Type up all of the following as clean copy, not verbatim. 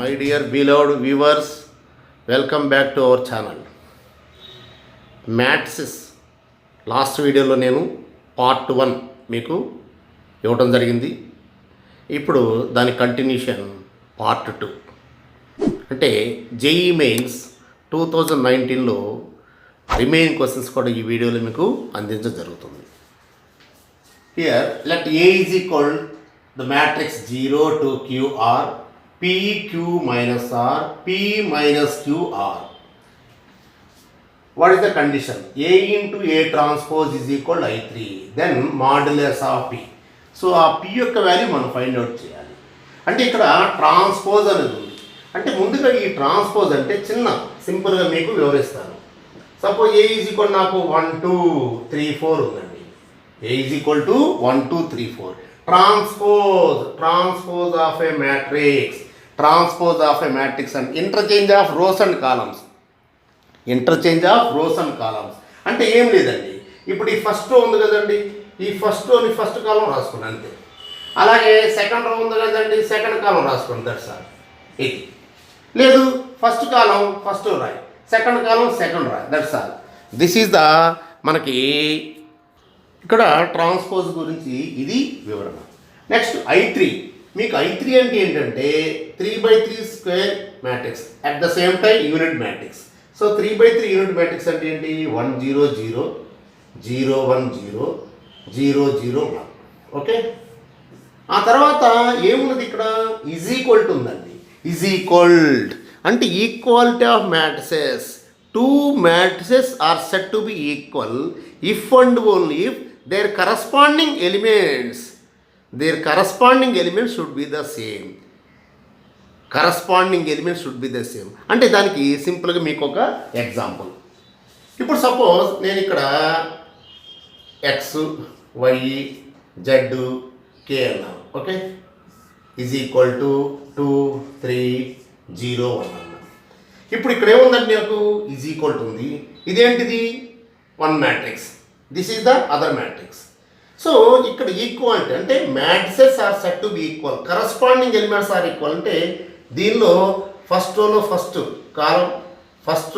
My dear beloved viewers, welcome back to our channel. Maths last వీడియోలో నేను part 1 మీకు ఇవ్వడం జరిగింది. ఇప్పుడు దాని కంటిన్యూషన్ పార్ట్ 2. అంటే జేఈ మెయిన్స్ 2019లో రిమైనింగ్ క్వశ్చన్స్ కూడా ఈ వీడియోలో మీకు అందించడం జరుగుతుంది. Here let A is equal the matrix 0 to QR PQ minus R, P minus QR. What is the condition? A into A transpose is equal to I3. Then modulus of P. So ఆ P యొక్క value మనం find out చేయాలి. అంటే ఇక్కడ transpose అనేది ఉంది. అంటే ముందుగా ఈ ట్రాన్స్పోజ్ అంటే చిన్న సింపుల్గా మీకు వివరిస్తాను. సపోజ్ ఏ ఈజ్ ఈక్వల్ నాకు 1 2 3 4 ఉందండి. ఏ is equal to 1 2 3 4. Transpose of a matrix. Transpose of a matrix and interchange of rows and columns. అంటే ఏం లేదండి, ఇప్పుడు ఈ ఫస్ట్ రో ఉంది కదండి, ఈ ఫస్ట్ రోని ఫస్ట్ కాలం రాసుకోండి అంతే. అలాగే సెకండ్ రో ఉంది కదండి, సెకండ్ కాలం రాసుకోండి, దట్స్ ఆల్. ఇది లేదు, ఫస్ట్ కాలం ఫస్ట్ రాయి, సెకండ్ కాలం సెకండ్ రాయి, that's all. This is the మనకి ఇక్కడ ట్రాన్స్పోజ్ గురించి ఇది వివరణ. Next I3. మీకు I3 అంటే ఏంటంటే 3/3 square matrix at the same time unit matrix. So 3/3 unit matrix అంటే ఏంటి? 1 0 0 0 1 0 0 0 1. ఓకే, ఆ తర్వాత ఏమున్నది ఇక్కడ? ఈజ్ ఈక్వల్ టు ఉందండి. ఈజ్ ఈక్వల్డ్ అంటే equality of matrices. 2 matrices are said to be equal if and only if their corresponding elements should be the same. అంటే దానికి సింపుల్గా మీకు ఒక ఎగ్జాంపుల్. ఇప్పుడు సపోజ్ నేను ఇక్కడ X Y Z K అన్నాను. ఓకే, ఈజ్ ఈక్వల్ టు 2 3 0 1 అన్నాను. ఇప్పుడు ఇక్కడ ఏముందండి, నాకు ఈజ్ ఈక్వల్ టు ఉంది. ఇదేంటిది? 1 matrix. This is the other matrix. So ఇక్కడ ఈక్వాలిటీ అంటే matrices are set to be equal, corresponding elements are equal. అంటే దీనిలో ఫస్ట్ రోలో first column first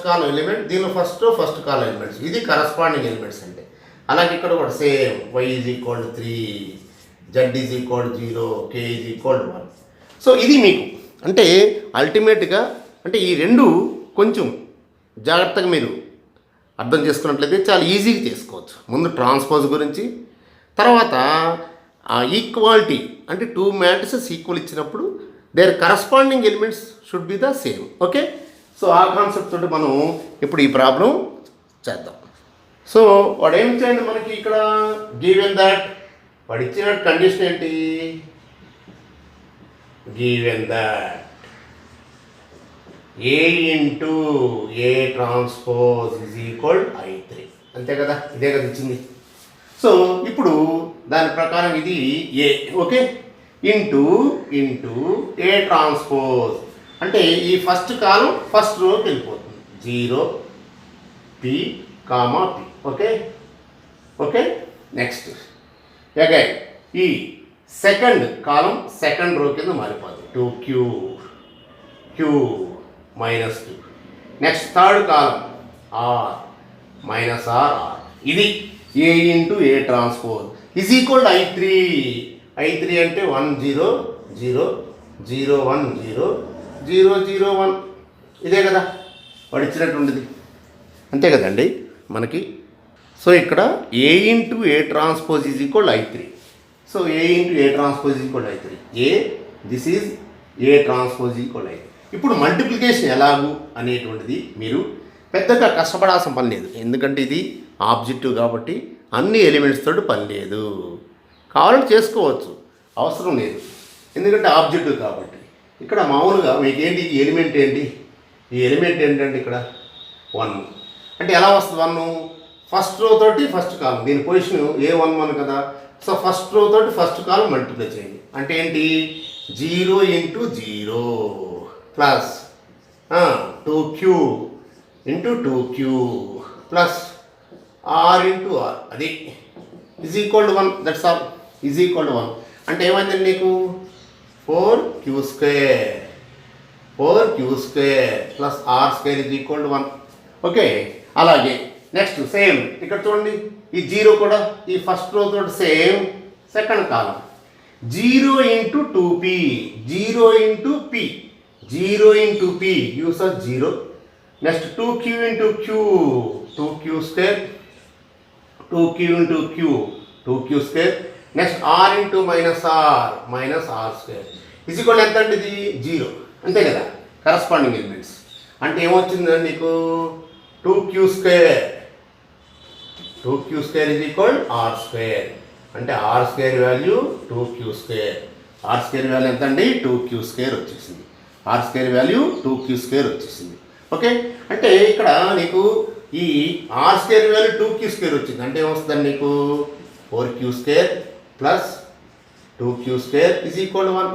column element, దీనిలో first row first column elements, ఇది corresponding elements అంటే. అలాగే ఇక్కడ కూడా same Y is equal to 3, Z is equal to 0, K is equal to 1. So ఇది మీకు అంటే అల్టిమేట్గా అంటే ఈ రెండు కొంచెం జాగ్రత్తగా మీరు అర్థం చేసుకున్నట్లయితే చాలా ఈజీగా చేసుకోవచ్చు. ముందు ట్రాన్స్పోజ్ గురించి, తర్వాత ఈక్వాలిటీ అంటే 2 మ్యాట్రిసెస్ ఈక్వల్ ఇచ్చినప్పుడు there corresponding elements should be the same. Okay, so ఆ కాన్సెప్ట్ తోటి మనం ఇప్పుడు ఈ ప్రాబ్లం చేద్దాం. సో వాడు ఏం చేయండి, మనకి ఇక్కడ గివెన్ దట్ వాడు ఇచ్చిన కండిషన్ ఏంటి? Given that A into A transpose is equal I3. అంతే కదా, ఇదే కదా ఇచ్చింది. సో ఇప్పుడు దాని ప్రకారం ఇది A. Okay, into A transpose అంటే ఈ ఫస్ట్ కాలం ఫస్ట్ రోకి వెళ్ళిపోతుంది. 0 P, P. Okay, next again ఈ సెకండ్ కాలం సెకండ్ రో కింద మారిపోతుంది. 2Q minus 2. నెక్స్ట్ థర్డ్ కాలం R minus R. ఇది A into A transpose is equal I3 అంటే 1 0 0 0 1 0 0 0 1. ఇదే కదా వాడు ఇచ్చినటువంటిది, అంతే కదండి మనకి. సో ఇక్కడ A into A transpose is equal I3. So A into A transpose is equal I3. This is A transpose equal I3. ఇప్పుడు మల్టిప్లికేషన్ ఎలాగు అనేటువంటిది మీరు పెద్దగా కష్టపడాల్సిన పని లేదు, ఎందుకంటే ఇది ఆబ్జెక్టివ్ కాబట్టి అన్ని ఎలిమెంట్స్ తోటి పని లేదు. కావాలంటే చేసుకోవచ్చు, అవసరం లేదు, ఎందుకంటే ఆబ్జెక్టివ్ కాబట్టి. ఇక్కడ మామూలుగా మీకు ఏంటి ఈ ఎలిమెంట్ ఏంటి? ఈ ఎలిమెంట్ ఏంటంటే ఇక్కడ 1 అంటే ఎలా వస్తుంది? 1 ఫస్ట్ రో తోటి ఫస్ట్ కాలం, దీని పొజిషన్ A11 కదా. సో ఫస్ట్ రో తోటి ఫస్ట్ కాలం మల్టిప్లై చేయండి. అంటే ఏంటి? 0 into 0 plus 2Q into 2Q plus R into R. అది is equal to 1. That's all. Is equal to 1 అంటే ఏమైందండి నీకు? 4Q² 4q² plus r² is equal to 1. Okay, అలాగే నెక్స్ట్ సేమ్ ఇక్కడ చూడండి, ఈ 0 కూడా ఈ ఫస్ట్ రో తోటి same second column 0 into 2p, 0 into p, 0 into p use of 0. Next 2q into q, 2q², 2q into q, 2q². Next r into minus r² is equal ఎంత అండి? ఇది 0 అంతే కదా, కరస్పాండింగ్ ఎలిమెంట్స్. అంటే ఏమొచ్చిందండి నీకు 2q², 2q² is equal r². అంటే r² value 2q², r² value ఎంత అండి? 2q² వచ్చేసింది. r² వాల్యూ 2q² వచ్చేసింది. ఓకే, అంటే ఇక్కడ నీకు ఈ r² వాల్యూ 2q² వచ్చింది అంటే ఏమొస్తుందండి నీకు? 4q² plus 2q² is equal 1.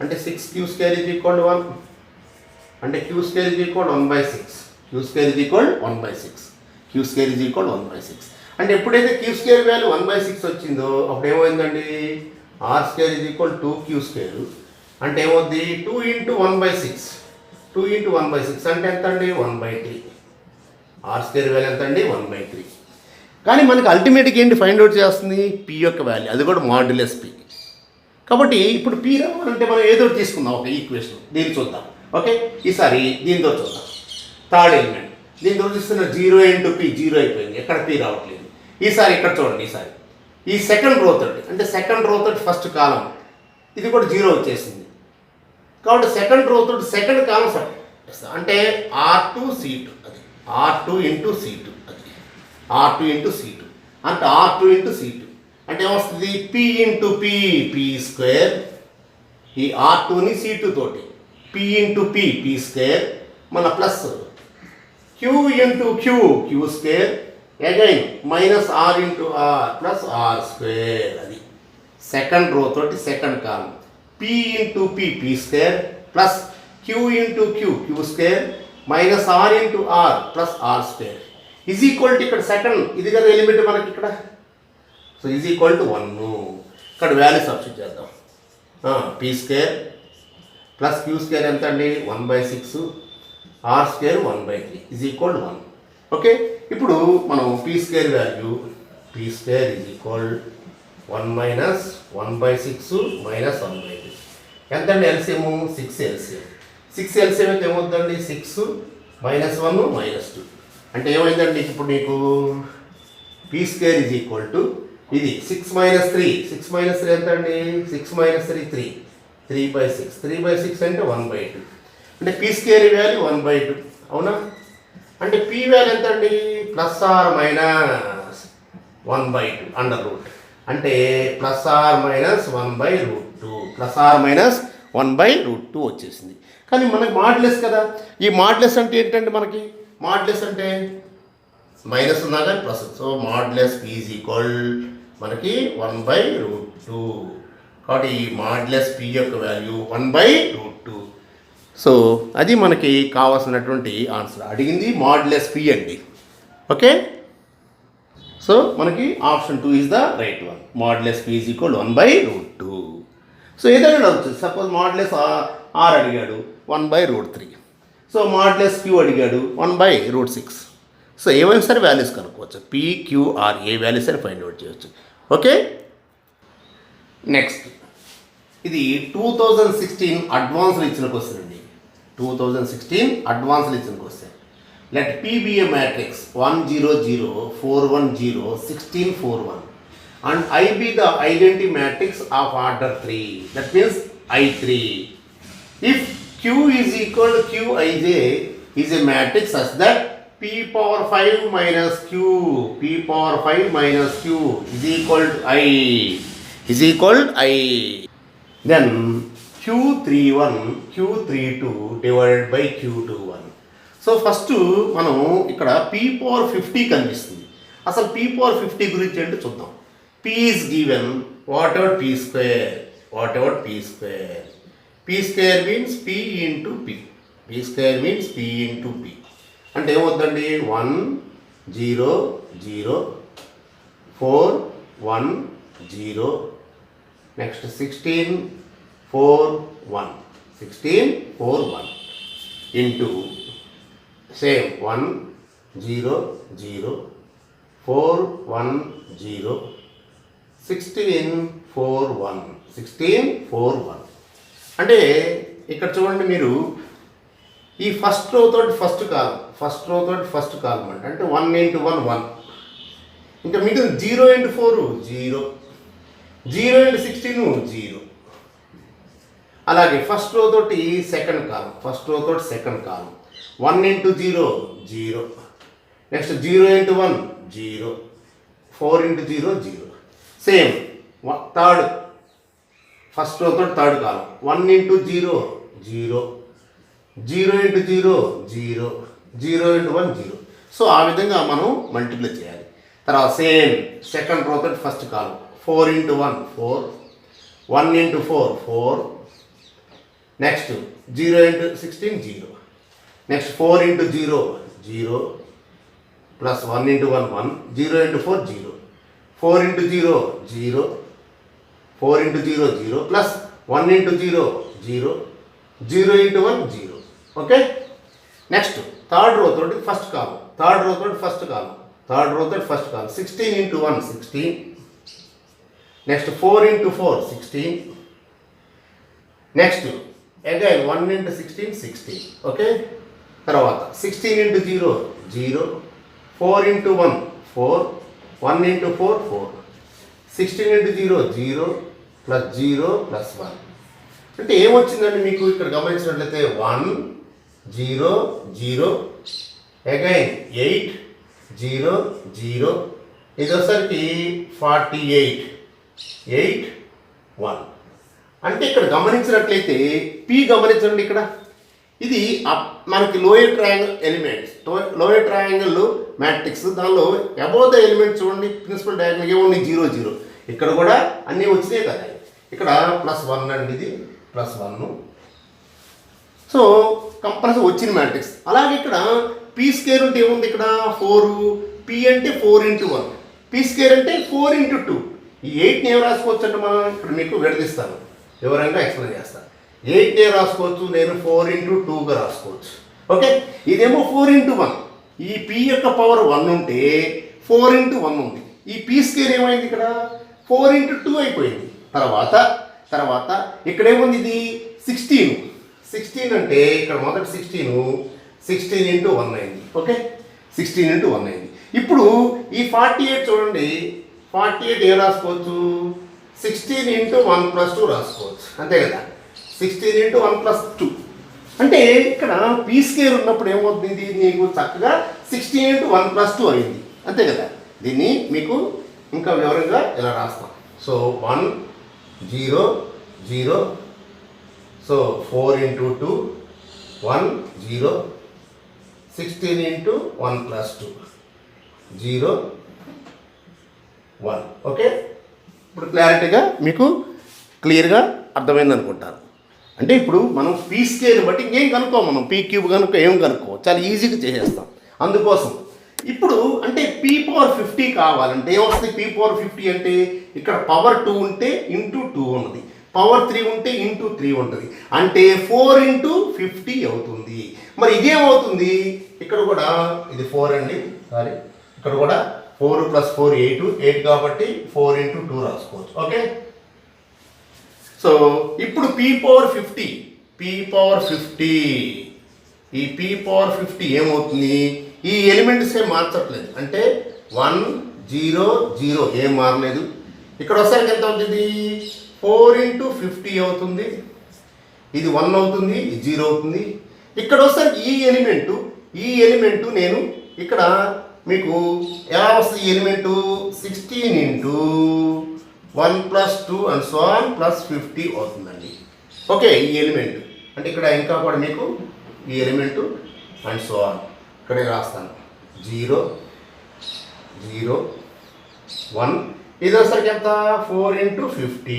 అంటే 6q² ఈజ్ ఈక్వల్ 1. అంటే q² is equal 1/6, q² is equal 1/6, q² is equal 1/6. అంటే ఎప్పుడైతే q² వాల్యూ 1/6 వచ్చిందో అప్పుడు ఏమైందండి? r² is equal 2q². అంటే ఏమవుద్ది? 2 ఇంటూ 1/6, 2 ఇంటూ 1/6 అంటే ఎంత అండి? 1/3. r² వాల్యూ ఎంత అండి? 1/3. కానీ మనకి అల్టిమేట్గా ఏంటి ఫైండ్ అవుట్ చేస్తుంది? p యొక్క వాల్యూ, అది కూడా మాడ్యులస్ p. కాబట్టి ఇప్పుడు p రావాలంటే మనం ఏదో తీసుకుందాం, ఒక ఈక్వేషన్ దీన్ని చూద్దాం. ఓకే, ఈసారి దీంతో చూద్దాం. థర్డ్ ఎలిమెంట్ దీంతో చూస్తున్న 0 ఇంటూ p 0 అయిపోయింది, ఎక్కడ p రావట్లేదు. ఈసారి ఇక్కడ చూడండి, ఈసారి ఈ సెకండ్ రో తోటి, అంటే సెకండ్ రో తోటి ఫస్ట్ కాలం ఇది కూడా 0 వచ్చేసింది. కాబట్టి సెకండ్ రో తోటి సెకండ్ కాలం అంటే r2 c2, అది r2 ఇంటూ c2, అది r2 ఇంటూ c2 అంటే r2 ఇంటూ c2 అంటే ఏమొస్తుంది? p into p². ఈ r2ని c2 తోటి p ఇంటూ p² మన plus q into q² again minus r into r plus r². అది సెకండ్ రో తోటి second column p into p² plus q into q² minus r into r plus r² is equal to ఇక్కడ second ఇది కదా element మనకి ఇక్కడ. So is equal to 1. ఇక్కడ value substitute చేద్దాం. p² plus q² ఎంత అండి? 1/6, r² 1/3 is equal to 1. Okay, ఇప్పుడు మనం p² value p² is equal 1 minus 1/6 minus 1/3 ఎంత అండి? LCM 6 LCM. 6 ఎల్సిఎం అయితే ఏమవుతుందండి? 6 మైనస్ 1 మైనస్ 2 అంటే ఏమైందండి? ఇప్పుడు నీకు p² ఈజ్ ఈక్వల్ టు ఇది 6 మైనస్ 3, 6 మైనస్ 3 ఎంత అండి? 6 మైనస్ 3 3, 3/6, 3/6 అంటే 1/2. అంటే p² వాల్యూ 1/2 అవునా? అంటే p వాల్యూ ఎంత అండి? Plus or minus 1/2 under root. అంటే plus or minus 1/√2, plus or minus 1/√2 వచ్చేసింది. కానీ మనకి మాడ్యులస్ కదా, ఈ మాడ్యులస్ అంటే ఏంటంటే మనకి మాడ్యులస్ అంటే మైనస్ ఉన్నా కానీ plus. So modulus p is equal మనకి 1/√2. కాబట్టి ఈ మాడ్యులస్ p యొక్క వాల్యూ 1/√2. సో అది మనకి కావాల్సినటువంటి ఆన్సర్. అడిగింది మాడ్యులస్ p అండి. ఓకే, సో మనకి option 2 is the right one. Modulus p is equal 1/√2. So ఏదైనా అడగచ్చు. సపోజ్ మాడ్యులస్ r అడిగాడు 1/√3. సో మాడ్యులస్ q అడిగాడు 1/√6. సో ఏమైనా సరే వాల్యూస్ కనుక్కోవచ్చు. PQR ఏ వాల్యూస్ అని ఫైండ్ అవుట్ చేయవచ్చు. ఓకే, నెక్స్ట్ ఇది 2016 అడ్వాన్స్లో ఇచ్చిన క్వశ్చన్ అండి. 2016 అడ్వాన్స్లో ఇచ్చిన question. Let P be a matrix 1 0 0 4 1 0 16 4 1 and I be the identity matrix of order 3. That means I3. If Q is equal to Qij is a matrix such that P power 5 minus Q, P power 5 minus Q is equal to I, is equal to I. Then Q31, Q32 divided by Q21. So first మనం ఇక్కడ P power 50 కనిపిస్తుంది. అసలు P power 50 గురించి ఏంటో చూద్దాం. P is given whatever P², whatever P². P² means P into P. P² means P into P. అంటే ఏమవుతుందండి? 1 0 0 4 1 0 next 16 4 1 16 4 1 into same 1 0 0 4 1 0 16 4 1 16 4 1 అంటే ఇక్కడ చూడండి మీరు ఈ ఫస్ట్ రో తోటి ఫస్ట్ కాలం అంటే 1 into 1 1 ఇంకా మిగిలిన 0 into 4 0 0 into 16 0 అలాగే ఫస్ట్ రో తోటి సెకండ్ కాలం 1 into 0 0 next 0 into 1 0 4 into 0 0 same first row తోటి third column 1 into 0 0 0 into 0 0 0 into 1 0 so ఆ విధంగా మనం మల్టిప్లై చేయాలి. తర్వాత సేమ్ సెకండ్ రో తోటి ఫస్ట్ కాలం 4 into 1 4 1 into 4 4 next 0 into 16 0 next 4 into 0 0 plus 1 into 1 1 0 into 4 0 4 into 0 0 4 into 0 0 plus 1 into 0 0 0 into 1 0 okay. Next third row తోటి first column 16 into 1 16 next 4 into 4 16 next again 1 into 16 16 okay. తర్వాత 16 into 0 0 4 into 1 4 1 into 4 4 16 into 0 0 plus 0 plus 1 అంటే ఏమొచ్చిందండి మీకు ఇక్కడ గమనించినట్లయితే 1 0 0 again 8 0 0 ఇది వచ్చేసరికి 48 8 1 అంటే ఇక్కడ గమనించినట్లయితే పి గమనించండి ఇక్కడ ఇది మనకి lower triangle elements lower triangle matrix దానిలో అబౌవ్ ద ఎలిమెంట్ చూడండి ప్రిన్సిపల్ డయాగ్నల్ ఏముంది 0 0 ఇక్కడ కూడా అన్నీ వచ్చినాయి కదా ఇక్కడ +1 అండి ఇది +1 సో కంపల్సరీ వచ్చిన మ్యాట్రిక్స్. అలాగే ఇక్కడ పీ స్క్వేర్ అంటే ఏముంది ఇక్కడ 4 పి అంటే 4 into 1 పీ స్క్వేర్ అంటే 4 into 2 ఈ 8ని ఏం రాసుకోవచ్చు అంటే మనం ఇక్కడ మీకు విడదీస్తాను వివరంగా ఎక్స్ప్లెయిన్ చేస్తాను. 8నే రాసుకోవచ్చు నేను 4 into 2గా రాసుకోవచ్చు ఓకే. ఇదేమో 4 into 1 ఈ పి యొక్క పవర్ 1 ఉంటే 4 into 1 ఉంది. ఈ పీ స్క్వేర్ ఏమైంది ఇక్కడ 4 into 2 అయిపోయింది. తర్వాత ఇక్కడ ఏముంది ఇది 16 అంటే ఇక్కడ మొదటి 16 into 1 అయింది ఓకే. 16 into 1 అయింది. ఇప్పుడు ఈ 48 చూడండి 48 ఏ రాసుకోవచ్చు 16 into 1 + 2 రాసుకోవచ్చు అంతే కదా. 16 into 1 + 2 అంటే ఇక్కడ పీ స్క్వేర్ ఉన్నప్పుడు ఏమవుతుంది నీకు చక్కగా 16 into 1 + 2 అయింది అంతే కదా. దీన్ని మీకు ఇంకా వివరంగా ఇలా రాస్తాం. So 1 0 0 so 4 into 2 1 0 16 into 1 + 2 0 1 okay. ఇప్పుడు క్లారిటీగా మీకు క్లియర్గా అర్థమైంది అనుకుంటాను. అంటే ఇప్పుడు మనం పీ స్క్వేర్ బట్టి ఇంకేం కనుక్కో మనం పీ క్యూబ్ కనుక్కో ఏం కనుక్కో చాలా ఈజీగా చేసేస్తాం. అందుకోసం ఇప్పుడు అంటే పీ పవర్ 50 కావాలంటే ఏమొస్తుంది పీ పవర్ 50 అంటే ఇక్కడ పవర్ 2 ఉంటే ఇంటూ 2 ఉన్నది, పవర్ 3 ఉంటే ఇంటూ 3 ఉంటుంది అంటే 4 into 50 అవుతుంది. మరి ఇదేమవుతుంది ఇక్కడ కూడా ఇది 4 అండి సారీ ఇక్కడ కూడా 4 + 4 8 కాబట్టి 4 into 2 రాసుకోవచ్చు ఓకే. సో ఇప్పుడు పీ పవర్ 50 ఈ పీ పవర్ 50 ఏమవుతుంది ఈ ఎలిమెంట్స్ ఏం మార్చట్లేదు అంటే 1 0 0 ఏం మారలేదు. ఇక్కడ ఒకసారికి ఎంత అవుతుంది 4 into 50 అవుతుంది, ఇది 1 అవుతుంది, ఇది 0 అవుతుంది. ఇక్కడ ఒకసారికి ఈ ఎలిమెంటు నేను ఇక్కడ మీకు ఎలా వస్తుంది ఈ element 16 into 1 + 2 and so on +50 అవుతుందండి ఓకే. ఈ ఎలిమెంట్ అంటే ఇక్కడ ఇంకా కూడా మీకు ఈ ఎలిమెంటు అండ్ సో ఆన్ ఇక్కడే రాస్తాను 0 0 1 ఇది వచ్చరికి ఎంత 4 into 50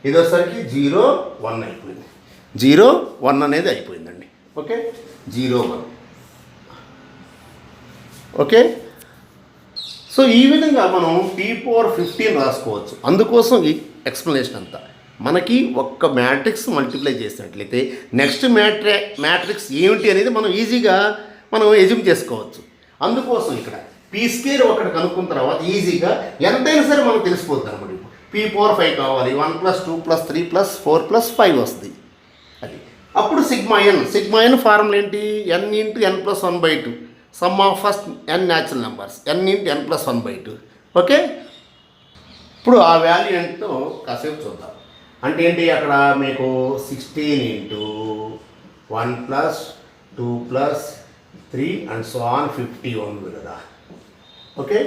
ఇది వచ్చరికి 0 1 అయిపోయింది 0 1 అనేది అయిపోయిందండి ఓకే 0 1 ఓకే. సో ఈ విధంగా మనం పీ పవర్ 15 రాసుకోవచ్చు. అందుకోసం ఈ ఎక్స్ప్లెనేషన్ అంతా మనకి ఒక్క మ్యాట్రిక్స్ మల్టిప్లై చేసినట్లయితే నెక్స్ట్ మ్యాట్రిక్స్ ఏమిటి అనేది మనం ఈజీగా మనం ఎజ్యూమ్ చేసుకోవచ్చు. అందుకోసం ఇక్కడ పీ స్క్వేర్ ఒకటి కనుక్కున్న తర్వాత ఈజీగా ఎంతైనా సరే మనకు తెలిసిపోతుంది అనమాట. p⁴ కావాలి, 1 + 2 + 3 + 4 + 5 వస్తుంది. అది అప్పుడు సిగ్మా ఎన్ ఫార్ములా ఏంటి? n × n+1/2 some of first n natural numbers n × n+1/2. Okay, ఇప్పుడు ఆ వాల్యూ ఏంటో కాసేపు చూద్దాం. అంటే ఏంటి, అక్కడ మీకు 16 × 1 + 2 + 3 అండ్ సో ఆన్ 50 ఉంది కదా. ఓకే,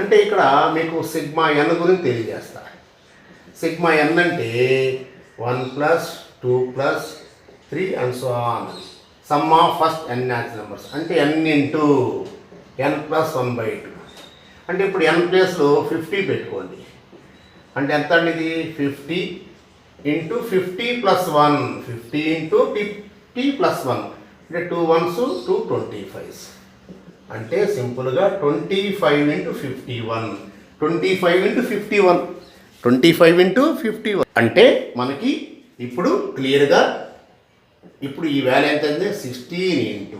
అంటే ఇక్కడ మీకు సిగ్మా ఎన్ గురించి తెలియజేస్తా. సిగ్మా ఎన్ అంటే 1 + 2 + 3 and so on some of first n natural numbers అంటే n × n+1/2. అంటే ఇప్పుడు n ప్లేస్లో 50 పెట్టుకోండి. అంటే ఎంత అండి ఇది? 50 × 50 + 1, 50 × 50 + 1 అంటే 2 1s 2 25s. అంటే సింపుల్గా 25 × 51, 25 × 51, 25 × 51 అంటే మనకి ఇప్పుడు క్లియర్గా ఇప్పుడు ఈ వాల్యూ ఎంత అంటే 16 ×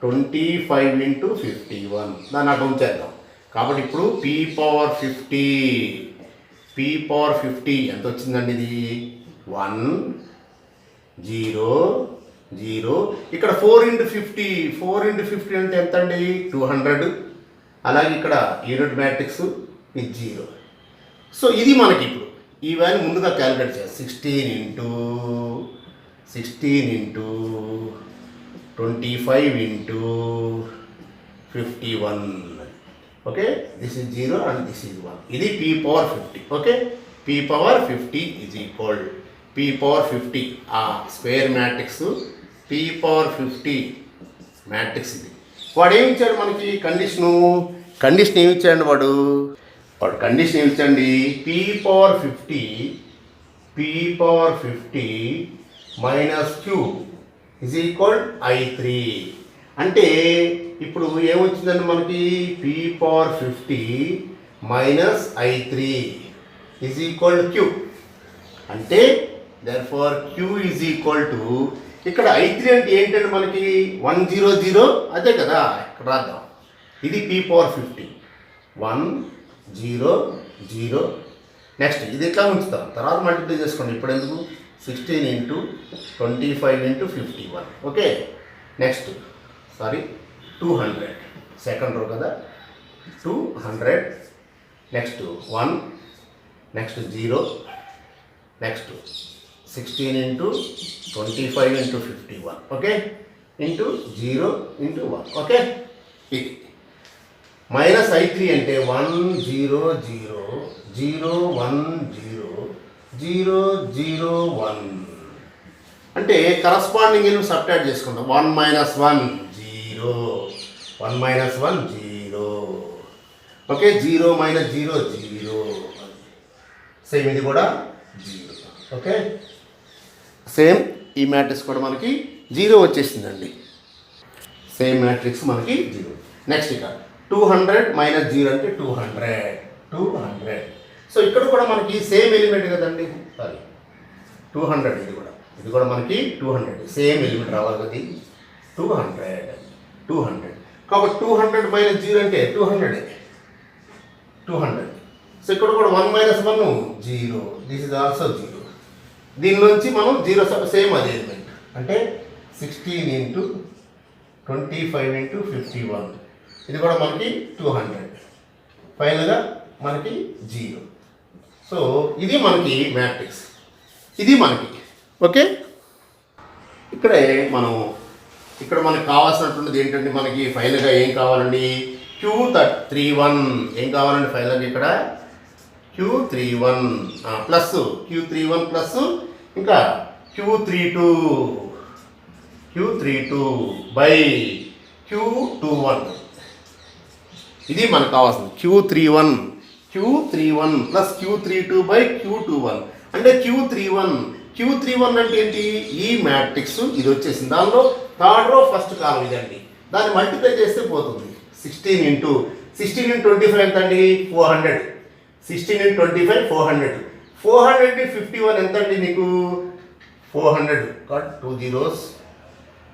25 × 51 దాన్ని అటు ఉంచేద్దాం. కాబట్టి ఇప్పుడు p⁴50 ఎంత వచ్చిందండి? ఇది 1 0 0. ఇక్కడ 4 × 50 అంటే ఎంత అండి? 200. అలాగే ఇక్కడ యూనిట్ మ్యాట్రిక్స్ ఇది 0. సో ఇది మనకి ఇప్పుడు ఈ వాల్యూ ముందుగా క్యాలిక్యులేట్ చేయాలి. 16 × 25 × 51. Okay, this is 0 and this is 1. ఇది p⁴50. ఓకే, p⁴50 = p⁴50 ఆ స్క్వేర్ మ్యాట్రిక్స్ p⁴50 మ్యాట్రిక్స్ ఇది. వాడు ఏమి ఇచ్చాడు మనకి? కండిషన్ ఏమి ఇచ్చాడు వాడు కండిషన్ ఏమి ఇచ్చండి? p⁴50 - q = I3. అంటే ఇప్పుడు ఏమొచ్చిందండి మనకి? p⁴50 - I3 = q. అంటే therefore q = ఇక్కడ I3 అంటే ఏంటంటే మనకి 100 అదే కదా. ఇక్కడ రాద్దాం. ఇది p⁴50 100. నెక్స్ట్ ఇది ఎట్లా ఉంచుతాం, తర్వాత మల్టిప్లై చేసుకోండి. ఇప్పుడు ఎందుకు? 16 × 25 × 51. ఓకే, నెక్స్ట్ 200 సెకండ్ రో కదా. 200 next 1 next 0 next 16 × 25 × 51. Okay, into 0 × 1. Okay, ఇది -I3 అంటే 100 0 0 1 0 0 0 1 అంటే కరస్పాండింగ్ ఎలిమెంట్ సబ్ట్రాక్ట్ చేసుకుంటాం. 1 - 1 0, 1 - 1 0. ఓకే, 0 - 0 0. సేమ్ ఇది కూడా 0. ఓకే, సేమ్ ఈ మ్యాట్రిక్స్ కూడా మనకి 0 వచ్చేసిందండి. సేమ్ మ్యాట్రిక్స్ మనకి 0. నెక్స్ట్ ఇక 200 - 0 అంటే 200. సో ఇక్కడ కూడా మనకి సేమ్ ఎలిమెంట్ కదండి. 200 ఇది కూడా మనకి 200 సేమ్ ఎలిమెంట్ రావాలి కదా. 200 కాబట్టి 200 - 0 అంటే 200. సో ఇక్కడ కూడా 1 - 1 0. This is also 0. దీని నుంచి మనం 0 సేమ్ అదే ఎలిమెంట్ అంటే 16 × 25 × 51. ఇది కూడా మనకి 200. ఫైనల్గా మనకి 0. సో ఇది మనకి మ్యాట్రిక్స్, ఇది మనకి. ఓకే, ఇక్కడ మనకు కావాల్సినటువంటిది ఏంటంటే మనకి ఫైనల్గా ఏం కావాలండి? Q31 ఏం కావాలండి ఫైనల్గా? ఇక్కడ Q31 ప్లస్ ఇంకా Q32 బై Q21. ఇది మనకు కావాల్సింది. Q31 plus Q32 by Q21 అంటే Q31 అంటే ఏంటి? ఈ మ్యాట్రిక్స్ ఇది వచ్చేసింది. దానిలో థర్డ్ రో ఫస్ట్ కాలం ఇదండి. దాన్ని మల్టిప్లై చేస్తే పోతుంది. 16 × 25 ఎంత అండి? 400. 16 × 25 400. 451 ఎంత అండి నీకు? 400 కాట్ 2 zeros.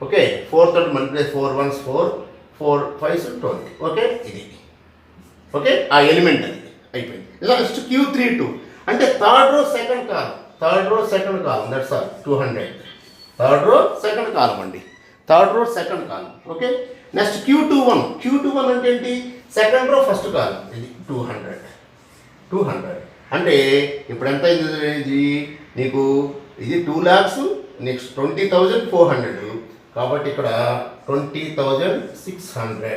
ఓకే, 4 తోటి మల్టిప్లై 4 1s 4, 4 5s 20. ఓకే, ఇది ఓకే ఆ ఎలిమెంట్ అది అయిపోయింది. నెక్స్ట్ Q32 అంటే third row second column, that's all 200. Third row second column అండి, third row second column. Okay, next Q21 అంటే ఏంటి? సెకండ్ రో ఫస్ట్ కాలం, ఇది 200 అంటే ఇప్పుడు ఎంత అయింది నీకు? ఇది 2 lakhs, నెక్స్ట్ 20,400, కాబట్టి ఇక్కడ 20,600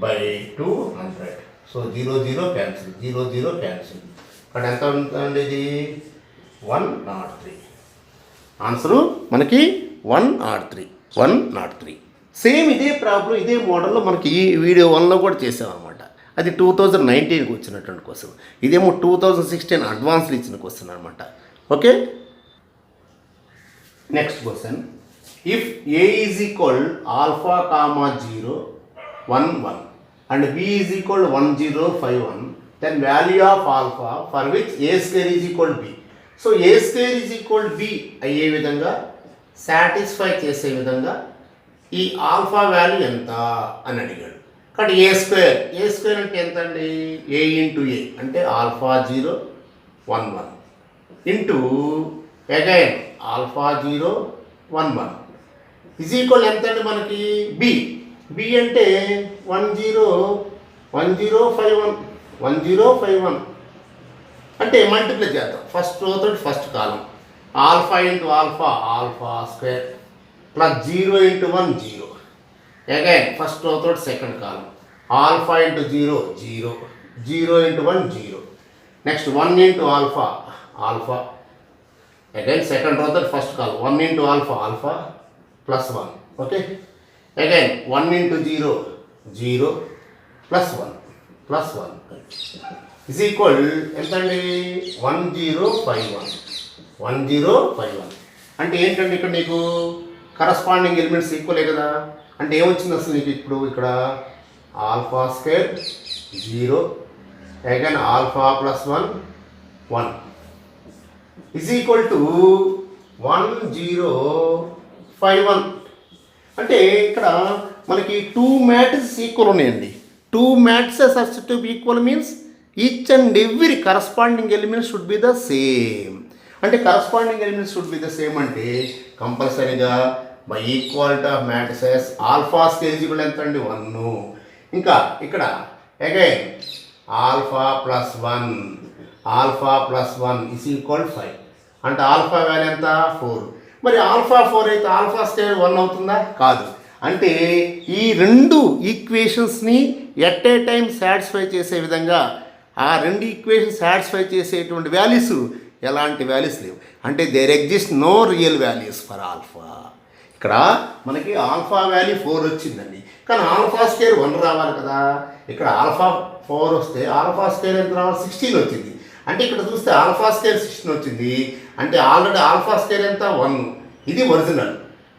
by 200. So 0 cancel, 0 cancel. ఇక్కడ ఎంత ఉంటుందండి? ఇది 103. ఆన్సరు మనకి 103. సేమ్ ఇదే ప్రాబ్లం, ఇదే మోడల్లో మనకి ఈ వీడియో 1లో కూడా చేసామన్నమాట. అది 2019కి వచ్చినటువంటి క్వశ్చన్, ఇదేమో 2016 అడ్వాన్స్లో ఇచ్చిన క్వశ్చన్ అనమాట. Okay, next question. If A is equal alpha comma 0 1 1 and B is equal 1 0 5 1, then value of alpha for which A square is equal B. So A square is equal B అయ్యే విధంగా, satisfy చేసే విధంగా ఈ alpha value ఎంత అని అడిగాడు. కాబట్టి ఏ square అంటే ఎంత అండి? A ఇంటూ A అంటే alpha 0 1 1 into again alpha 0 1 1 is equal ఎంత అండి మనకి? బి అంటే 1 0 1 0 5 1 అంటే మల్టిప్లై చేద్దాం. ఫస్ట్ రో తోటి first column, alpha into alpha square plus 0 into 1 0. Again first row తోటి second column, alpha into 0 0 into 1 0. Next 1 into alpha again second row తోటి first column, 1 into alpha plus 1. Okay, again 1 into 0 plus 1 is equal ఎంత అండి? 1051 అంటే ఏంటంటే ఇక్కడ నీకు corresponding elements ఈక్వలే కదా. అంటే ఏమొచ్చింది అసలు నీకు ఇప్పుడు? ఇక్కడ alpha square 0 again alpha plus 1 is equal to 1051. అంటే ఇక్కడ మనకి 2 మ్యాట్రిసెస్ ఈక్వల్ ఉన్నాయండి. 2 matrices are said to be equal means each and every corresponding element should be the same. అంటే corresponding elements should be the same అంటే కంపల్సరీగా by equality of matrices alpha square is equal ఎంత అండి? 1. ఇంకా ఇక్కడ again alpha plus 1 is equal 5 అంటే alpha value ఎంత? 4. మరి ఆల్ఫా 4 అయితే ఆల్ఫా స్క్వేర్ 1 అవుతుందా? కాదు. అంటే ఈ రెండు ఈక్వేషన్స్ని ఎట్ ఏ టైం సాటిస్ఫై చేసే విధంగా ఆ రెండు ఈక్వేషన్స్ సాటిస్ఫై చేసేటువంటి వాల్యూస్ ఎలాంటి వాల్యూస్ లేవు. అంటే there exist no real values for alpha. ఇక్కడ మనకి ఆల్ఫా వాల్యూ 4 వచ్చిందండి, కానీ ఆల్ఫా స్క్వేర్ 1 రావాలి కదా. ఇక్కడ ఆల్ఫా 4 వస్తే ఆల్ఫా స్క్వేర్ ఎంత రావాలి? 16 వచ్చింది. అంటే ఇక్కడ చూస్తే ఆల్ఫా స్క్వేర్ 16 వచ్చింది అంటే ఆల్రెడీ ఆల్ఫా స్క్వేర్ ఎంత? 1. ఇది ఒరిజినల్.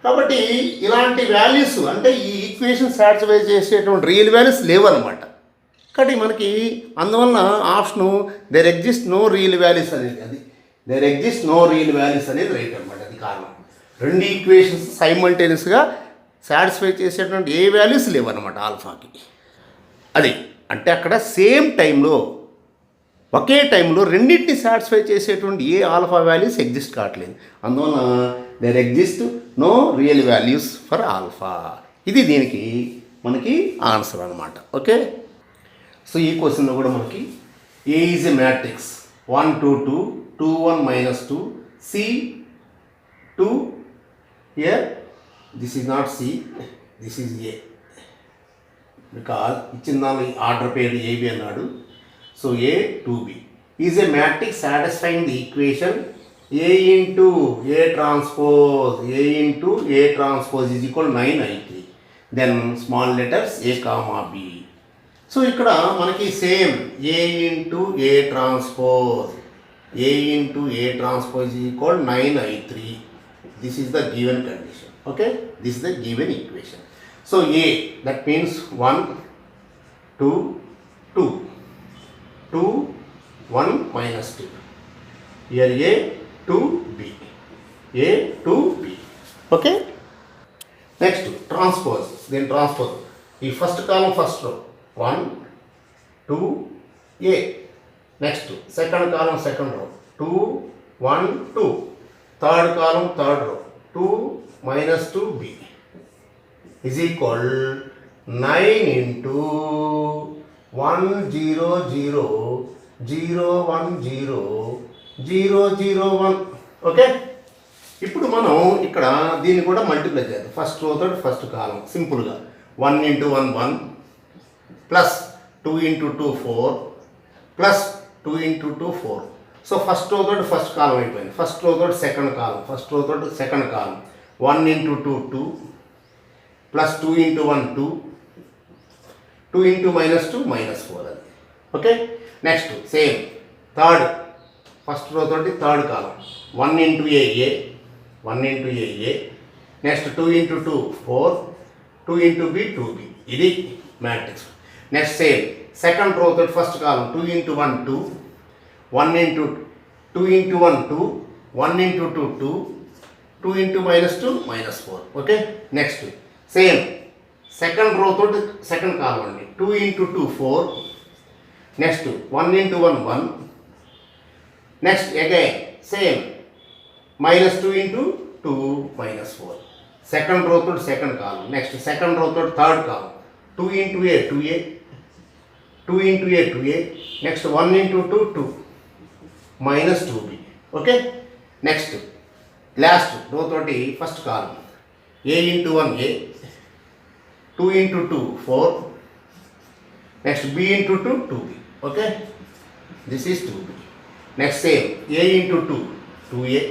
కాబట్టి ఇలాంటి వాల్యూస్ అంటే ఈ ఈక్వేషన్ సాటిస్ఫై చేసేటువంటి రియల్ వాల్యూస్ లేవు అనమాట. కాబట్టి మనకి అందువలన option there exist no real values అనేది, రైట్ అనమాట. అది కారణం. రెండు ఈక్వేషన్స్ సైమల్టేనియస్గా సాటిస్ఫై చేసేటువంటి ఏ వాల్యూస్ లేవు అనమాట ఆల్ఫాకి. అది అంటే అక్కడ సేమ్ టైంలో ఒకే టైంలో రెండింటిని సాటిస్ఫై చేసేటువంటి ఏ ఆల్ఫా వాల్యూస్ ఎగ్జిస్ట్ కావట్లేదు. అందువలన there exist no real values for alpha. ఇది దీనికి మనకి ఆన్సర్ అనమాట. ఓకే, సో ఈ క్వశ్చన్లో కూడా మనకి ఏ is a matrix 1 2 2 2 1 -2 C 2 here, this is not C, this is A because ఇచ్చిన దాని ఆర్డర్ పేరు ఏబి అన్నాడు. So A 2B is a matrix satisfying the equation A into A transpose is equal 9I3. Then small letters A comma B. So ఇక్కడ మనకి same A into A transpose is equal 9I3. This is the given condition. Okay, this is the given equation. So A, that means 1 2 2 2 1 -2 Here A to B. A to B. Okay? Next, transpose. Then transpose. The first column, first row. 1, 2, A. Next, second column, second row. 2, 1, 2. Third column, third row. 2 minus 2B is equal 9 into 1 0 0 0 1 0 0 0 1. Okay, ఇప్పుడు మనం ఇక్కడ దీన్ని కూడా multiply చేద్దాం. First row తోటి first కాలం సింపుల్గా 1 into 1 1 plus 2 into 2 4 plus 2 into 2 4. So first row తోటి first కాలం అయిపోయింది. ఫస్ట్ రో తోటి సెకండ్ కాలం, ఫస్ట్ రో తోటి సెకండ్ కాలం. 1 into 2 2 plus 2 into 1 2 2 into minus 2 minus 4 అది. Okay, next same third first row తోటి third column 1 into A 1 into A. Next 2 into 2 4 2 into B 2B. ఇది matrix. Next same second row తోటి first కాలం 2 into 1 2 1 into 2 into 1 2 1 into 2 2 2 into minus 2 minus 4. Okay, next same second row తోటి second column అండి 2 into 2 4. Next 1 into 1 1. Next again same minus 2 into 2 minus 4. Second row తోటి second column. Next second row తోటి third column 2 into A 2A 2 into A 2A. Next 1 into 2 2 minus 2B. Okay, next last row తోటి first column A into 1 A 2 into 2 4. Next B into 2 2B. Okay, this is 2B. Next same A into 2 2A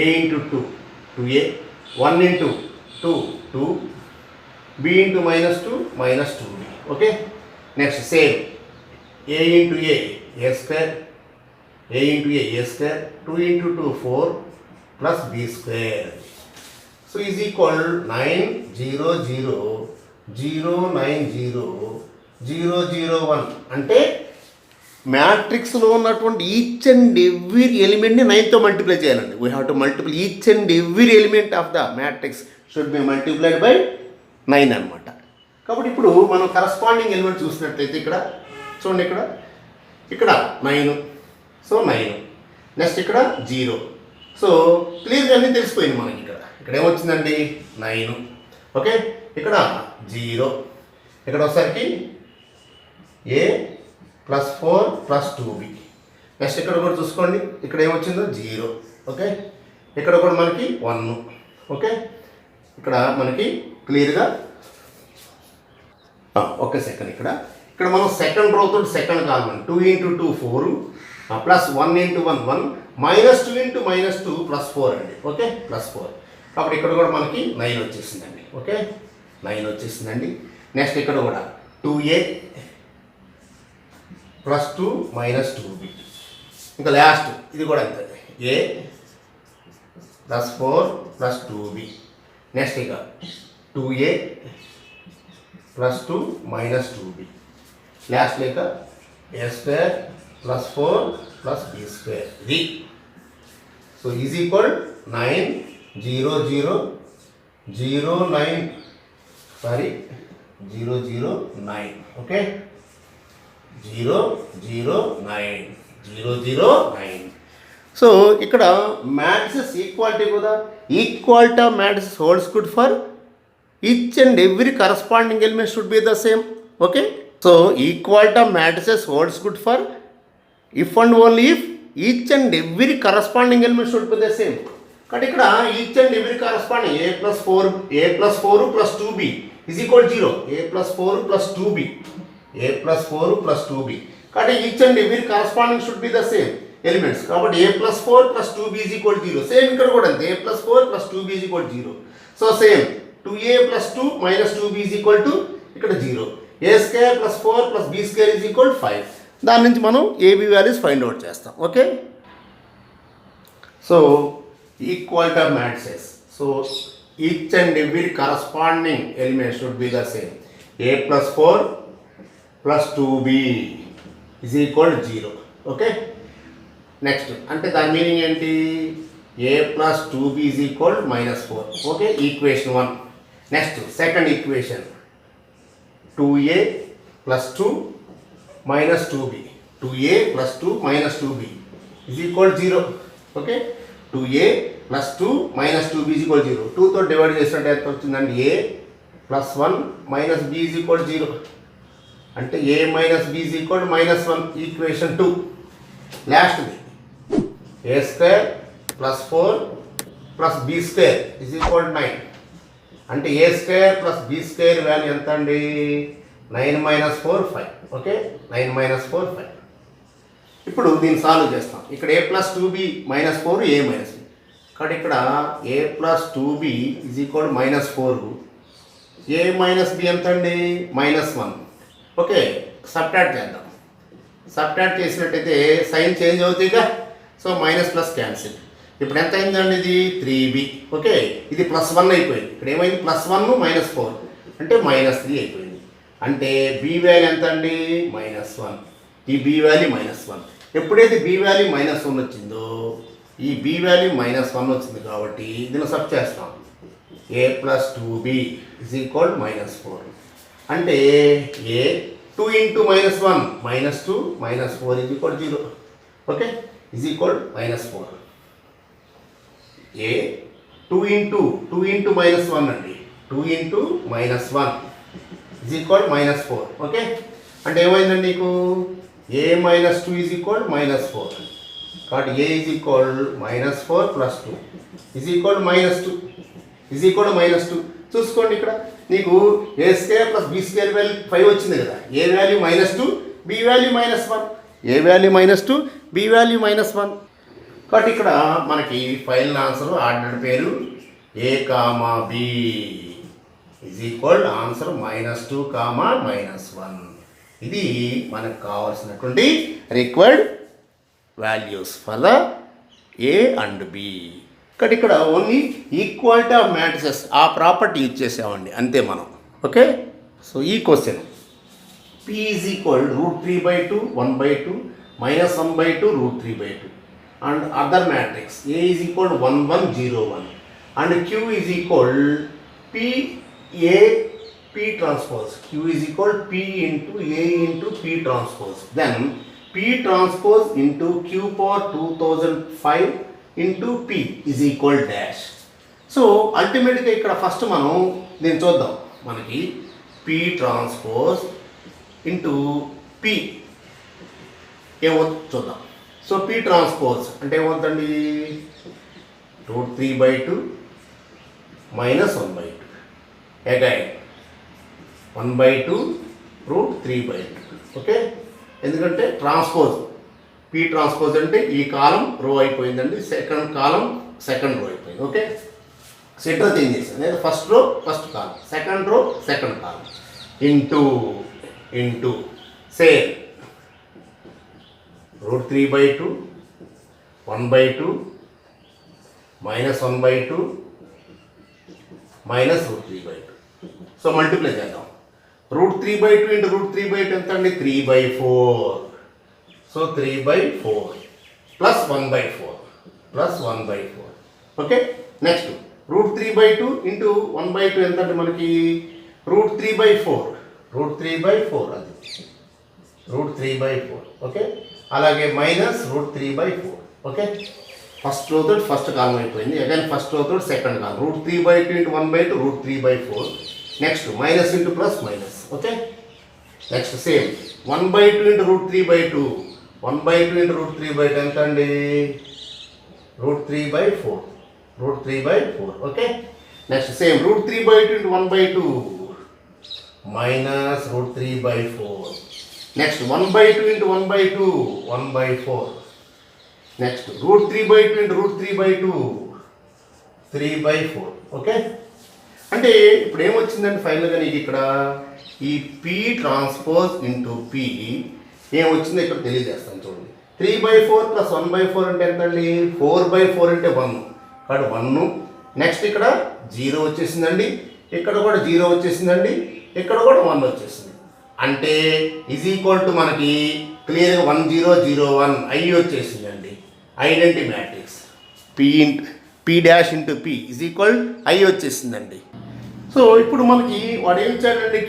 A into 2 2A 1 into 2 2 B into minus 2 minus 2B. Okay, next same A into A square A into A square 2 into 2 4 plus B square. So is equal 9 0 0 0 9 0 0 0 1. అంటే మ్యాట్రిక్స్లో ఉన్నటువంటి each and every ఎలిమెంట్ని 9తో multiply చేయాలండి. We have to multiply each and every element of the matrix should be multiplied by 9 అనమాట. కాబట్టి ఇప్పుడు మనం corresponding element చూసినట్లయితే ఇక్కడ చూడండి, ఇక్కడ 9. సో 9. నెక్స్ట్ ఇక్కడ 0. సో క్లియర్గా అన్నీ తెలిసిపోయింది మనకి. ఇక్కడ ఏమొచ్చిందండి 9. ఓకే, ఇక్కడ 0. ఇక్కడ ఒకసారికి A plus 4 plus 2B. Next ఇక్కడ కూడా చూసుకోండి, ఇక్కడ ఏమొచ్చిందో 0. ఓకే, ఇక్కడ కూడా మనకి 1. ఓకే, ఇక్కడ మనకి క్లియర్గా ఓకే సెకండ్ ఇక్కడ మనం సెకండ్ రో తోటి సెకండ్ కాలం 2 into 2 4 plus 1 into 1 1 minus 2 into minus 2 plus 4 అండి. Okay, plus 4. కాబట్టి ఇక్కడ కూడా మనకి 9 వచ్చేసిందండి. ఓకే, 9 వచ్చేసిందండి. నెక్స్ట్ ఇక్కడ కూడా 2A ప్లస్ 2 మైనస్ 2B. ఇంకా లాస్ట్ ఇది కూడా అంతే, A plus 4 plus 2B. Next ఇక 2A plus 2 minus 2B. Last లేక A square plus 4 plus B square. ఇది so is equal 9 0 0 0 9 sorry 0 0 9. Okay, 0 0 9 0 0 9. So ఇక్కడ మ్యాట్రిసెస్ ఈక్వాలిటీ కూడా equality of matrices holds good for each and every corresponding element should be the same. Okay, so equality of matrices holds good for if and only if each and every corresponding element should be the same. కాబట్టి ఇక్కడ each and every corresponding A plus 4 plus 2B is equal 0. A plus 4 plus 2B A plus 4 plus 2B. కాబట్టి each and every corresponding should be the same elements. కాబట్టి A plus 4 plus 2B is equal 0. Same ఇక్కడ కూడా అంతే, A plus 4 plus 2B is equal 0. So same 2A plus 2 minus 2B is equal to ఇక్కడ 0. A square plus 4 plus B square is equal 5. దాని నుంచి మనం AB values find out చేస్తాం. Okay, so equality of matrices. So each and every corresponding element should be the same. A plus 4 plus 2B is equal 0. Okay, next అంటే దాని meaning ఏంటి, A plus 2b is equal -4. Okay, equation 1. Next second equation 2a plus 2 minus 2b, 2a plus 2 minus 2b is equal 0. Okay, 2a plus 2 minus 2b is equal 0. 2తో divide చేసినట్టు ఎంత వచ్చిందండి, a plus 1 minus b is equal 0. అంటే a minus b is equal -1, equation 2. లాస్ట్ది a square plus 4 plus b square is equal 9. అంటే a square plus b square value ఎంత అండి, 9 minus 4 5. Okay, 9 minus 4 5. ఇప్పుడు దీన్ని సాల్వ్ చేస్తాం. ఇక్కడ a plus 2b minus 4 a minus b. కాబట్టి ఇక్కడ a plus 2b is equal -4, a minus b ఎంత అండి, -1. ఓకే, సబ్ట్రాక్ట్ చేద్దాం. సబ్ట్రాక్ట్ చేసినట్టయితే సైన్ చేంజ్ అవుతాయిగా, సో మైనస్ ప్లస్ క్యాన్సిల్. ఇప్పుడు ఎంత అయిందండి, ఇది 3b. ఓకే, ఇది +1 అయిపోయింది. ఇక్కడ ఏమైంది, +1 -4 అంటే -3 అయిపోయింది. అంటే b వాల్యూ ఎంత అండి, -1. ఈ b వాల్యూ -1. ఎప్పుడైతే b వాల్యూ -1 వచ్చిందో, ఈ b వాల్యూ -1 వచ్చింది కాబట్టి దీన్ని సబ్ చేస్తాం. a plus 2b is equal -4. అంటే a 2 into -1 -2 -4 is equal 0. Okay, is equal -4. a 2 into -1 అండి, 2 ఇంటూ -1 ఈజ్ ఈక్వల్ -4. ఓకే, అంటే ఏమైందండి నీకు, a మైనస్ 2 ఈజ్ ఈక్వల్ -4. కాబట్టి a is equal -4 plus 2 is equal -2 is equal -2. చూసుకోండి, ఇక్కడ నీకు a square plus b square value 5 వచ్చింది కదా, a value -2 b value -1, a value -2 b value -1. కాబట్టి ఇక్కడ మనకి ఫైనల్ ఆన్సర్ ఆర్డర్ పేరు a comma b is equal answer -2 comma -1. ఇది మనకు కావాల్సినటువంటి required values for the a and b. ఇక్కడ ఓన్లీ ఈక్వాలిటీ ఆఫ్ మ్యాట్రిసెస్ ఆ ప్రాపర్టీ యూజ్ చేసామండి, అంతే మనం. ఓకే, సో ఈ question p is equal √3/2 1/2 -1/2 √3/2 and other matrix a is equal 1 1 0 1 and q is equal p transpose. q is equal p into a into p transpose. Then p transpose into q power 2005 into p is equal dash. So అల్టిమేట్గా ఇక్కడ first మనం దీన్ని చూద్దాం. మనకి p transpose into p ఏమవుతుంది చూద్దాం. So p transpose అంటే ఏమవుతుందండి, √3/2 -1/2 అగైన్ 1/2 √3/2. ఓకే, ఎందుకంటే ట్రాన్స్పోజ్ p ట్రాన్స్పోజ్ అంటే ఈ కాలం రో అయిపోయిందండి, సెకండ్ కాలం సెకండ్ రో అయిపోయింది. ఓకే, సెట్ చేంజ్ చేసాను, లేదా ఫస్ట్ రో ఫస్ట్ కాలం, second row second column into same √3/2 1/2 -1/2 -√3/2. So multiply చేద్దాం. √3/2 ఇంటూ √3/2 ఎంత అండి, 3/4. So 3/4 plus 1/4. Okay, next √3/2 into 1/2 ఎంత అంటే మనకి √3/4 అది √3/4. ఓకే, అలాగే -√3/4. ఓకే, ఫస్ట్ రో తోటి ఫస్ట్ కాలం అయిపోయింది, అగైన్ ఫస్ట్ రో తోటి సెకండ్ కాలం. √3/2 into 1/2 √3/4. Next minus into plus minus. Okay, next same 1/2 into √3/2 1/2 into √3/2 ఎంత అండి, √3/4. Okay, next same √3/2 into 1/2 minus √3/4. Next 1/2 into 1/2 1/4. Next √3/2 into √3/2 3/4. Okay, అంటే ఇప్పుడు ఏమొచ్చిందండి ఫైనల్గా నీకు ఇక్కడ ఈ p ట్రాన్స్పోజ్ ఇంటూ p ఏమొచ్చిందో ఇక్కడ తెలియజేస్తాను చూడండి. 3/4 ప్లస్ 1/4 అంటే ఎంత అండి, 4/4 అంటే 1. కాబట్టి 1. నెక్స్ట్ ఇక్కడ 0 వచ్చేసిందండి, ఇక్కడ కూడా 0 వచ్చేసిందండి, ఇక్కడ కూడా 1 వచ్చేసింది. అంటే ఈజ్ ఈక్వల్ టు మనకి క్లియర్గా 1 0 0 1 i వచ్చేసిందండి. Identity matrix P dash into P is equal I వచ్చేసిందండి. సో ఇప్పుడు మనకి వాడు ఏం ఇచ్చాడండి,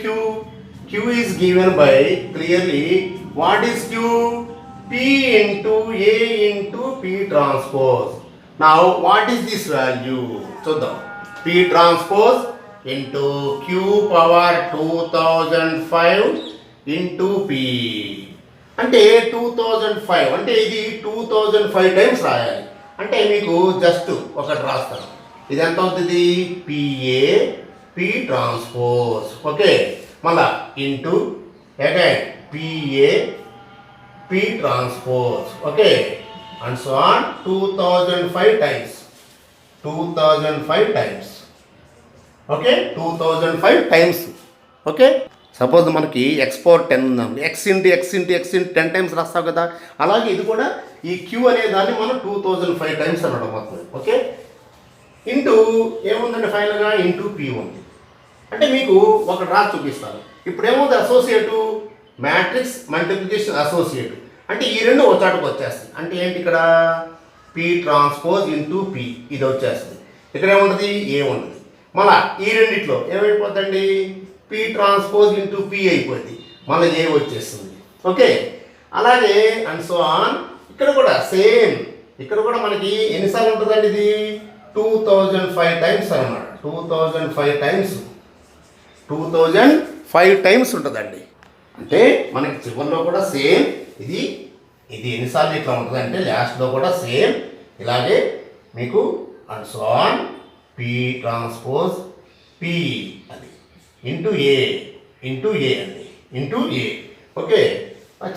Q is given by clearly what is Q, P into A into P transpose. Now what is this value చూద్దాం. P transpose into Q power 2005 into P అంటే 2005 అంటే ఇది 2005 టైమ్స్ రాయాలి. అంటే మీకు జస్ట్ ఒకటి రాస్తాను. ఇది ఎంత అవుతుంది, పిఏ పీ ట్రాన్స్పోజ్. ఓకే, మళ్ళా into again PA P transpose. Okay, and so on 2005 times. Okay, 2005 times. Okay, suppose మనకి ఎక్స్ పవర్ 10 ఉందండి, ఎక్స్ ఇంటూ 10 టైమ్స్ రాస్తావు కదా, అలాగే ఇది కూడా ఈ క్యూ అనే దాన్ని మనం 2005 టైమ్స్ అనడం మొత్తం. ఓకే, ఇంటూ ఏముందండి ఫైనల్గా ఇంటూ పీ ఉంది. అంటే మీకు ఒక డ్రా చూపిస్తాను. ఇప్పుడు ఏముంది, అసోసియేటివ్ మ్యాట్రిక్స్ మల్టిప్లికేషన్ అసోసియేటివ్ అంటే ఈ రెండు ఒక చాటుకు వచ్చేస్తుంది. అంటే ఏంటి, ఇక్కడ పీ ట్రాన్స్పోజ్ ఇంటూ పీ ఇది వచ్చేస్తుంది. ఇక్కడ ఏముంటుంది, ఏ ఉంటుంది. మళ్ళా ఈ రెండిట్లో ఏమైపోతుందండి, పీ ట్రాన్స్పోజ్ ఇంటూ పీ అయిపోయింది, మళ్ళీ ఏ వచ్చేస్తుంది. ఓకే, అలాగే అండ్ సో ఆన్ ఇక్కడ కూడా సేమ్. ఇక్కడ కూడా మనకి ఎన్నిసార్లు ఉంటుందండి, ఇది 2005 టైమ్స్ అనమాట. 2005 టైమ్స్ ఉంటుందండి. అంటే మనకి చివరిలో కూడా సేమ్ ఇది ఎన్నిసార్లు ఇట్లా ఉంటుంది అంటే లాస్ట్లో కూడా సేమ్ ఇలాగే మీకు and so on P transpose P అది ఇంటూ ఏ అండి, ఇంటూ ఏ. ఓకే,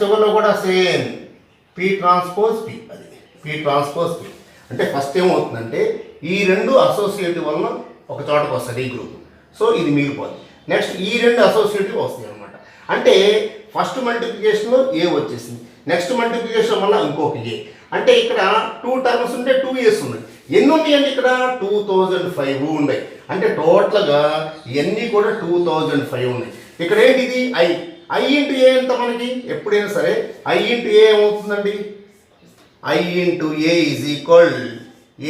చివరిలో కూడా సేమ్ పీ ట్రాన్స్పోజ్ పీ అది పీ ట్రాన్స్పోజ్ పీ. అంటే ఫస్ట్ ఏమవుతుందంటే ఈ రెండు అసోసియేటివ్ వలన ఒక చోటకు వస్తుంది ఈ గ్రూప్. సో ఇది మిగిలిపోతుంది. నెక్స్ట్ ఈ రెండు అసోసియేటివ్ వస్తాయి అనమాట. అంటే ఫస్ట్ మల్టిప్లికేషన్లో ఏ వచ్చేసింది, నెక్స్ట్ మల్టిప్లికేషన్ వల్ల ఇంకొక ఏ. అంటే ఇక్కడ 2 టర్మ్స్ ఉంటే 2 ఇయర్స్ ఉన్నాయి. ఎన్ని ఉన్నాయండి, ఇక్కడ 2005 ఉన్నాయి. అంటే టోటల్గా ఇవన్నీ కూడా 2005 ఉన్నాయి. ఇక్కడ ఏంటి, ఇది ఐ ఇంటూ ఏ ఎంత మనకి ఎప్పుడైనా సరే ఐ ఇంటూ ఏ ఏమవుతుందండి, I into A is equal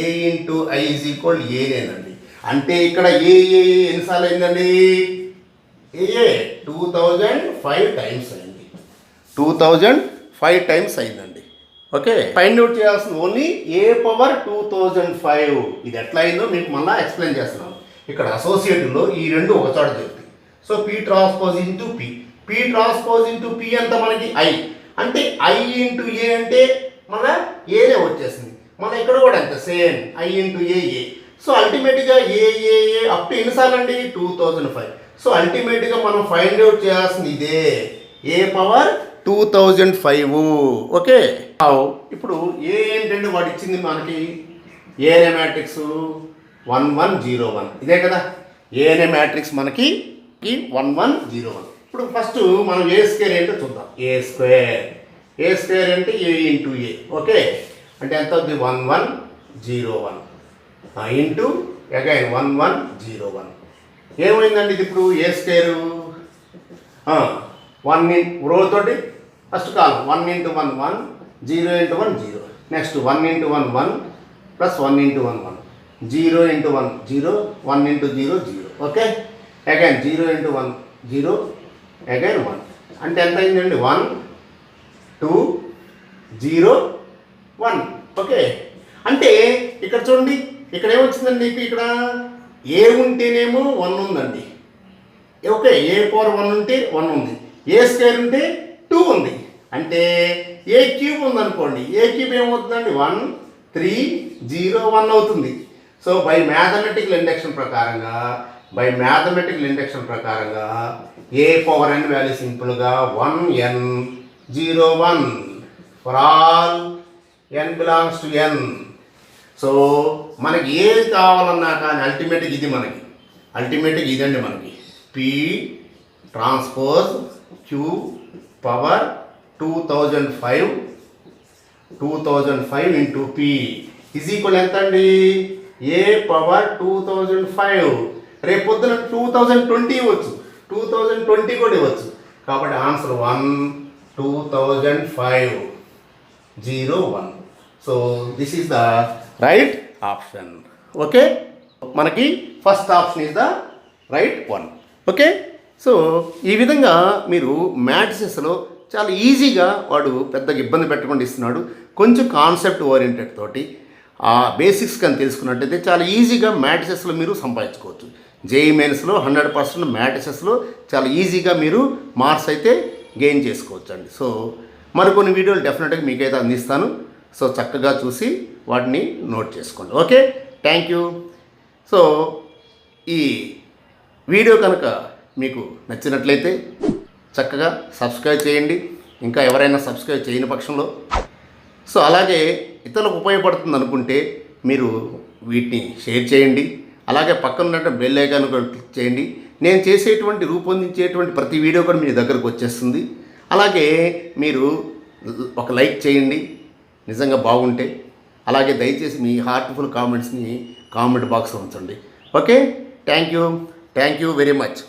A into I is equal ఏనేనండి. అంటే ఇక్కడ ఏ ఎన్నిసార్లు అయిందండి, ఏ 2005 టైమ్స్ అయింది. 2005 టైమ్స్ అయిందండి. ఓకే, ఫైండ్ అవుట్ చేయాల్సింది ఓన్లీ ఏ పవర్ 2005. ఇది ఎట్లా అయిందో మీకు మళ్ళీ ఎక్స్ప్లెయిన్ చేస్తున్నాను. ఇక్కడ అసోసియేటివ్లో ఈ రెండు ఒక చోట జరుగుతాయి. So P transpose into P transpose into P అంతా మనకి ఐ. అంటే ఐ ఇంటూ ఏ అంటే మళ్ళీ ఏనే వచ్చేసింది. మళ్ళీ ఇక్కడ కూడా అంతే same I into A. So అల్టిమేట్గా ఏ అప్ టు ఎన్నిసార్లు అండి, 2005. సో అల్టిమేట్గా మనం ఫైండ్ అవుట్ చేయాల్సింది ఇదే, ఏ పవర్ 2005. ఓకే, ఇప్పుడు ఏ ఏంటంటే వాడు ఇచ్చింది మనకి ఏనే మ్యాట్రిక్స్ 1101 ఇదే కదా. ఏనే మ్యాట్రిక్స్ మనకి 1101. ఇప్పుడు ఫస్ట్ మనం ఏ స్క్వేర్ ఏంటో చూద్దాం. ఏ స్క్వేర్ అంటే ఏ ఇంటూ ఏ. ఓకే, అంటే ఎంత అవుతుంది, 1101 ఇంటూ అగైన్ 1101. ఏమైందండి ఇది ఇప్పుడు ఏ స్క్వేరు 1 రో తోటి first column 1 into 1 1 0 into 1 0. Next 1 into 1 1 plus 1 into 1 1 0 into 1 0 1 into 0 0. Okay, again 0 into 1 0 again 1. అంటే ఎంత అయిందండి, 1 2 0 1. ఓకే, అంటే ఇక్కడ చూడండి ఇక్కడ ఏమొచ్చిందండి, ఇక్కడ ఏ ఉంటేనేమో 1 ఉందండి. ఓకే, ఏ పవర్ 1 ఉంటే 1 ఉంది, ఏ స్క్వేర్ ఉంటే 2 ఉంది. అంటే ఏ క్యూబ్ ఉందనుకోండి, ఏ క్యూబ్ ఏమవుతుందండి 1 3 0 1 అవుతుంది. సో బై మ్యాథమెటికల్ ఇండక్షన్ ప్రకారంగా ఏ పవర్ n వాల్యూ సింపుల్గా 1n01 for all n belongs to n. So మనకి ఏది కావాలన్నా కానీ అల్టిమేట్గా ఇదండి మనకి P transpose Q power 2005 into P is equal ఎంత అండి, ఏ పవర్ 2005. రేపు పొద్దున 2020 ఇవ్వచ్చు, 2020 కూడా ఇవ్వచ్చు. కాబట్టి answer 1 2005 01. So this is the right option. Okay, మనకి first option is the right one. Okay, so ఈ విధంగా మీరు మ్యాట్రిసెస్లో చాలా ఈజీగా వాడు పెద్దగా ఇబ్బంది పెట్టకుండా ఇస్తున్నాడు. కొంచెం కాన్సెప్ట్ ఓరియంటెడ్ తోటి ఆ బేసిక్స్ కానీ తెలుసుకున్నట్టయితే చాలా ఈజీగా మ్యాట్రిసెస్లో మీరు సంపాదించుకోవచ్చు. జేఈ మెయిన్స్లో 100% మ్యాట్రిసెస్లో చాలా ఈజీగా మీరు మార్క్స్ అయితే గెయిన్ చేసుకోవచ్చు అండి. సో మరికొన్ని వీడియోలు డెఫినెట్గా మీకైతే అందిస్తాను. సో చక్కగా చూసి వాటిని నోట్ చేసుకోండి. Okay, thank you. సో ఈ వీడియో కనుక మీకు నచ్చినట్లయితే చక్కగా సబ్స్క్రైబ్ చేయండి, ఇంకా ఎవరైనా సబ్స్క్రైబ్ చేయని పక్షంలో. సో అలాగే ఇతరులకు ఉపయోగపడుతుంది అనుకుంటే మీరు వీటిని షేర్ చేయండి. అలాగే పక్కన ఉన్న బెల్ ఐకాన్ కూడా క్లిక్ చేయండి. నేను చేసేటువంటి రూపొందించేటువంటి ప్రతి వీడియో కూడా మీ దగ్గరకు వచ్చేస్తుంది. అలాగే మీరు ఒక లైక్ చేయండి నిజంగా బాగుంటే. అలాగే దయచేసి మీ హార్ట్ఫుల్ కామెంట్స్ని కామెంట్ బాక్స్లో ఉంచండి. Okay, thank you very much.